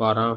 12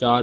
4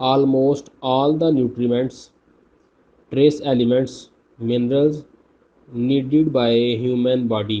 almost all the nutrients, trace elements, minerals needed by human body।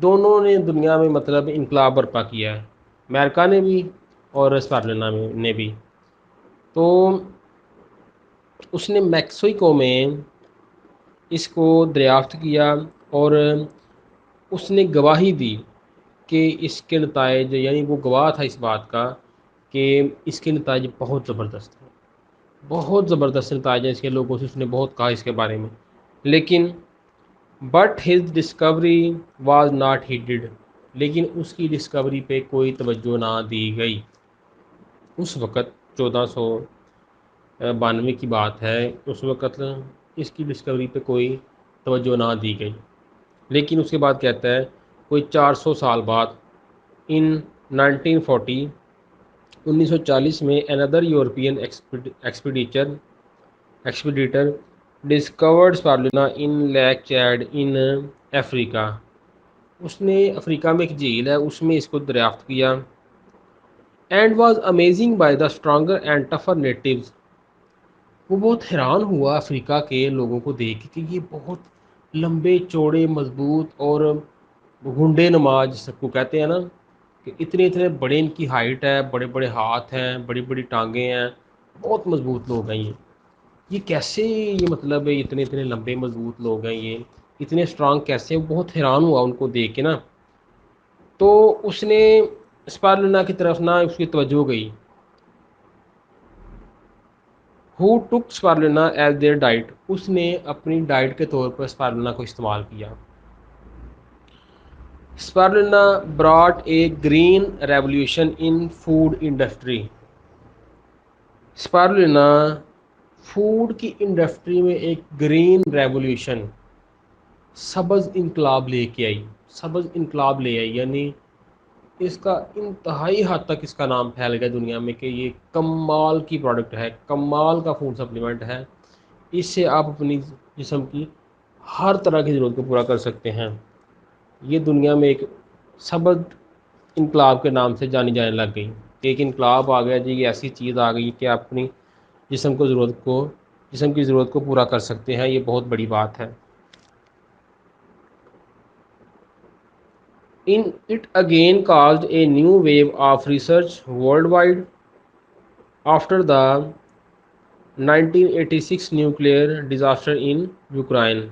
دونوں نے دنیا میں مطلب انقلاب برپا کیا ہے، امریکہ نے بھی اور اسپارلینا نے بھی۔ تو اس نے میکسیکو میں اس کو دریافت کیا اور اس نے گواہی دی کہ اس کے نتائج، یعنی وہ گواہ تھا اس بات کا کہ اس کے نتائج بہت زبردست ہیں، بہت زبردست نتائج ہیں اس کے، لوگوں سے اس نے بہت کہا اس کے بارے میں، لیکن but his Discovery was not headed, لیکن اس کی ڈسکوری پہ کوئی توجہ نہ دی گئی۔ اس وقت 1492 کی بات ہے، اس وقت اس کی ڈسکوری پہ کوئی توجہ نہ دی گئی، لیکن اس کے بعد کہتا ہے کوئی 400 سال بعد ان 1940 1940 میں اندر یورپین ایکسپیڈیٹر ڈسکورڈ اسپارلینا ان لیک چیڈ ان افریقہ، اس نے افریقہ میں ایک جھیل ہے اس میں اس کو دریافت کیا، and was amazing by the stronger and tougher natives, وہ بہت حیران ہوا افریقہ کے لوگوں کو دیکھ کے کہ یہ بہت لمبے چوڑے مضبوط اور گنڈے نماز جس کو کہتے ہیں نا، کہ اتنے اتنے بڑے ان کی ہائٹ ہے، بڑے بڑے ہاتھ ہیں، بڑی بڑی ٹانگیں ہیں، بہت مضبوط لوگ ہیں یہ کیسے، یہ مطلب اتنے اتنے لمبے مضبوط لوگ ہیں، یہ اتنے اسٹرانگ کیسے، وہ بہت حیران ہوا ان کو دیکھ کے نا۔ تو اس نے اسپارلینا کی طرف نہ اس کی توجہ گئی، who took spirulina as their diet، اس نے اپنی ڈائٹ کے طور پر اسپارلینا کو استعمال کیا۔ Spirulina brought a green revolution in food industry، spirulina food کی انڈسٹری میں ایک گرین ریولیوشن، سبز انقلاب لے کے آئی، سبز انقلاب لے آئی، یعنی اس کا انتہائی حد تک اس کا نام پھیل گیا دنیا میں کہ یہ کمال کی پروڈکٹ ہے، کمال کا فوڈ سپلیمنٹ ہے، اس سے آپ اپنی جسم کی ہر طرح کی ضرورت کو پورا کر سکتے ہیں۔ یہ دنیا میں ایک سبز انقلاب کے نام سے جانی جانے لگ گئی، ایک انقلاب آ گیا جی، یہ ایسی چیز آ گئی کہ آپ اپنی جسم کی ضرورت کو پورا کر سکتے ہیں، یہ بہت بڑی بات ہے۔ It again caused a new wave of research worldwide after the 1986 nuclear disaster in Ukraine۔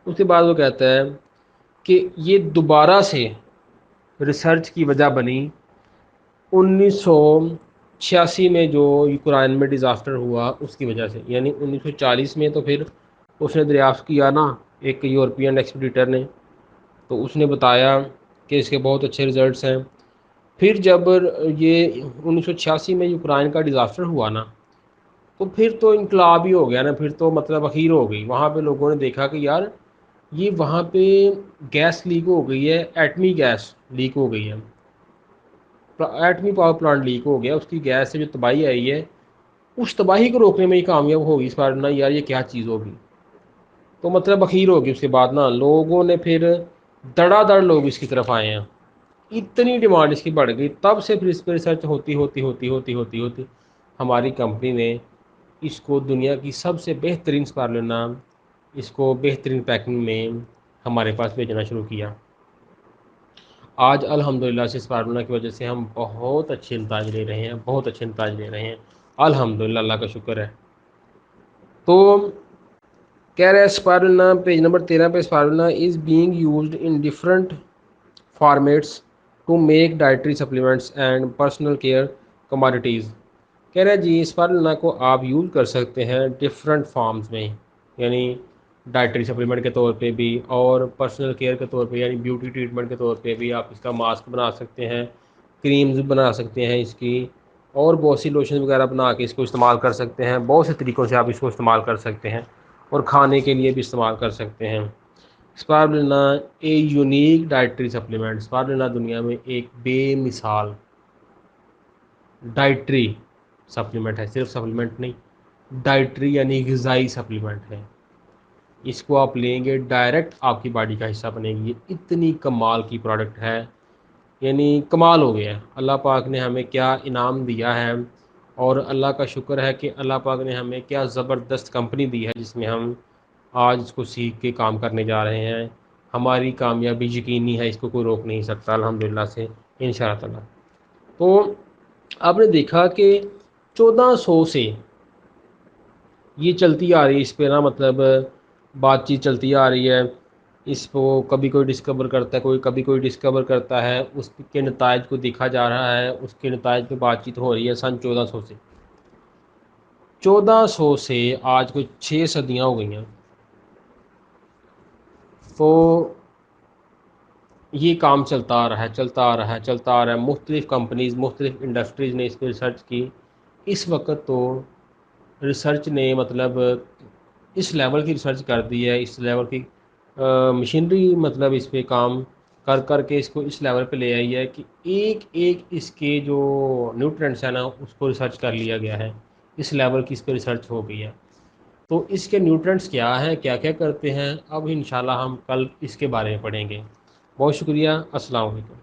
اس کے بعد وہ کہتا ہے کہ یہ دوبارہ سے ریسرچ کی وجہ بنی 1986 میں جو یوکرائن میں ڈیزاسٹر ہوا اس کی وجہ سے، یعنی 1940 میں تو پھر اس نے دریافت کیا نا ایک یورپین ایکسپیڈیٹر نے، تو اس نے بتایا کہ اس کے بہت اچھے ریزلٹس ہیں۔ پھر جب یہ 1986 میں یوکرائن کا ڈیزاسٹر ہوا نا، تو پھر تو انقلاب ہی ہو گیا نا، پھر تو مطلب اخیر ہو گئی، وہاں پہ لوگوں نے دیکھا کہ یار یہ وہاں پہ گیس لیک ہو گئی ہے، ایٹمی گیس لیک ہو گئی ہے، ایٹمی پاور پلانٹ لیک ہو گیا، اس کی گیس سے جو تباہی آئی ہے اس تباہی کو روکنے میں یہ کامیاب ہوگی اس بار نا، یار یہ کیا چیز ہوگی، تو مطلب اخیر ہوگی۔ اس کے بعد نا لوگوں نے پھر دڑا دڑ لوگ اس کی طرف آئے ہیں، اتنی ڈیمانڈ اس کی بڑھ گئی، تب سے پھر اس پہ ریسرچ ہوتی ہماری کمپنی نے اس کو دنیا کی سب سے بہترین اسپارلینا، اس کو بہترین پیکنگ میں ہمارے پاس بھیجنا شروع کیا۔ آج الحمدللہ سے اسپارلینا کی وجہ سے ہم بہت اچھے نتائج لے رہے ہیں، بہت اچھے نتائج لے رہے ہیں، الحمدللہ، اللہ کا شکر ہے۔ تو کہہ رہے ہیں اسپارلینا پیج نمبر 13 پہ، spirulina is being used in different formats to make dietary supplements and personal care commodities. کہہ رہے ہیں جی اسپارلینا کو آپ یوز کر سکتے ہیں ڈفرینٹ فارمز میں، یعنی ڈائٹری سپلیمنٹ کے طور پہ بھی اور پرسنل کیئر کے طور پہ، یعنی بیوٹی ٹریٹمنٹ کے طور پہ بھی آپ اس کا ماسک بنا سکتے ہیں، کریمز بنا سکتے ہیں اس کی، اور بہت سی لوشن وغیرہ بنا کے اس کو استعمال کر سکتے ہیں، بہت سے طریقوں سے آپ اس کو استعمال کر سکتے ہیں، اور کھانے کے لیے بھی استعمال کر سکتے ہیں۔ اسپارلینا اے یونیک ڈائٹری سپلیمنٹ، اسپارلینا دنیا میں ایک بے مثال ڈائٹری سپلیمنٹ ہے، صرف سپلیمنٹ نہیں، ڈائٹری یعنی غذائی سپلیمنٹ ہے، اس کو آپ لیں گے ڈائریکٹ آپ کی باڈی کا حصہ بنے گی، یہ اتنی کمال کی پروڈکٹ ہے، یعنی کمال ہو گیا ہے۔ اللہ پاک نے ہمیں کیا انعام دیا ہے، اور اللہ کا شکر ہے کہ اللہ پاک نے ہمیں کیا زبردست کمپنی دی ہے جس میں ہم آج اس کو سیکھ کے کام کرنے جا رہے ہیں۔ ہماری کامیابی یقینی ہے، اس کو کوئی روک نہیں سکتا الحمدللہ سے انشاء اللہ تعالیٰ۔ تو آپ نے دیکھا کہ 1400 سے یہ چلتی آ رہی ہے، اس پہ نا مطلب بات چیت چلتی آ رہی ہے، اس کو کبھی کوئی ڈسکور کرتا ہے، کبھی کوئی ڈسکور کرتا ہے، اس کے نتائج کو دیکھا جا رہا ہے، اس کے نتائج پہ بات چیت ہو رہی ہے سن 1400 سے۔ 1400 سے آج کو 6 صدیاں ہو گئی ہیں۔ تو یہ کام چلتا آ رہا ہے، چلتا آ رہا ہے، چلتا آ رہا ہے، مختلف کمپنیز، مختلف انڈسٹریز نے اس پہ ریسرچ کی۔ اس وقت تو ریسرچ نے مطلب اس لیول کی ریسرچ کر دی ہے، اس لیول کی مشینری مطلب اس پہ کام کر کر کے اس کو اس لیول پہ لے آئی ہے کہ ایک ایک اس کے جو نیوٹرینٹس ہیں نا اس کو ریسرچ کر لیا گیا ہے، اس لیول کی اس پہ ریسرچ ہو گئی ہے۔ تو اس کے نیوٹرینٹس کیا ہیں، کیا کیا کرتے ہیں، اب انشاءاللہ ہم کل اس کے بارے میں پڑھیں گے۔ بہت شکریہ، السلام علیکم۔